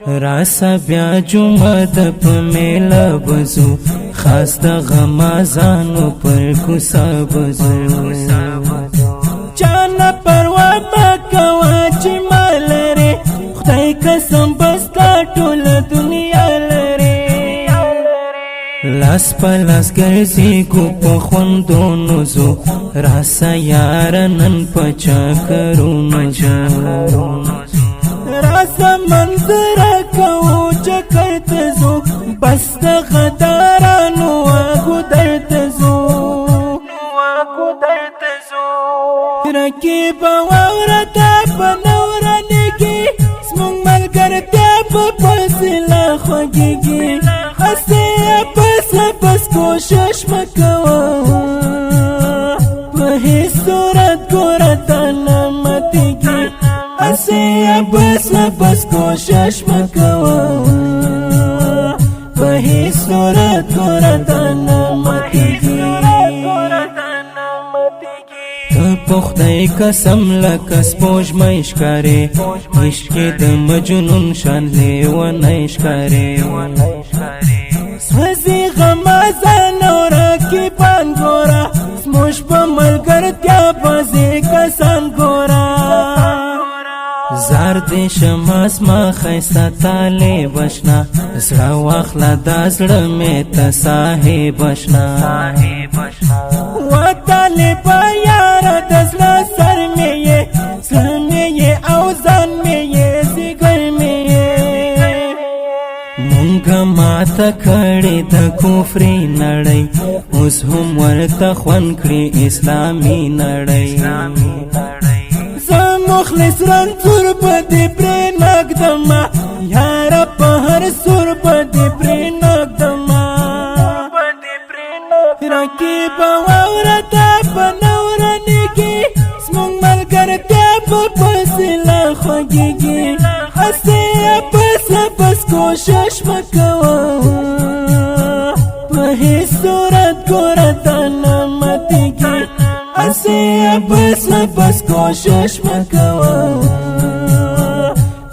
راسا بیا جمعه په میله بزو خاص د غمازانو پر کوڅه بزو چانه پروا مکوه چې مال لري خدای قسم بس تا ټوله دنیا لري لاس په لاس ګرځي کو په خوندونو زو راسا یار نن په چکرونو راسا منظر کوو چکر تزو بس د غدارانو واغو درتزو رکیب واورتا په نورانګي سمون ملګرتیا په فاصله خوږيږي اسه بس کوشش مکوه په هیڅ صورت ګورته نه ماتېږي اسه بس کوشش مکوه په هیڅ صورت ګورته نه ماتېږي په خدای قسم لکه سپوږمۍ ښکارې عشق د مجنون شان لیونی ښکارې سوځي غمازان او رقیبان ګوره زموږ په ملګرتیا بازې کسان ګوره زار دې شمه زما ښایسته طالب اشنا زړه واخله دا زړه مې ته صاحب اشنا و طالبه یاره د زړه سر مې یې زړه مې یې او ځان مې یې ځیګر مې یې مونږه ماته کړې د کفري نړۍ اوس هم ورته خوند کړي اسلامي نړۍ زه مخلص رنځور په دې پرې نږدمه یاره په هر سور په دې پرې نږدمه رقیبه واورته په نورانګي زموږ ملګرتیا په فاصله خوږيږي اسه بس کوشش مکوه په هیڅ صورت ګورته نه ماتېږي اسه بس کوشش مکوه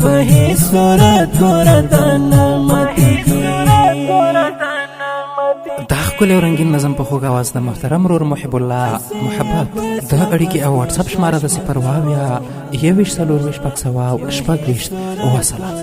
په هیڅ صورت ګورته نه ماتېږي دا ښکلی او رنګین نظم په خوږ اواز د محترم ورور محب الله محبت د اړیکې او واتساپ شماره د 0 واویا 21 4 6 وسلام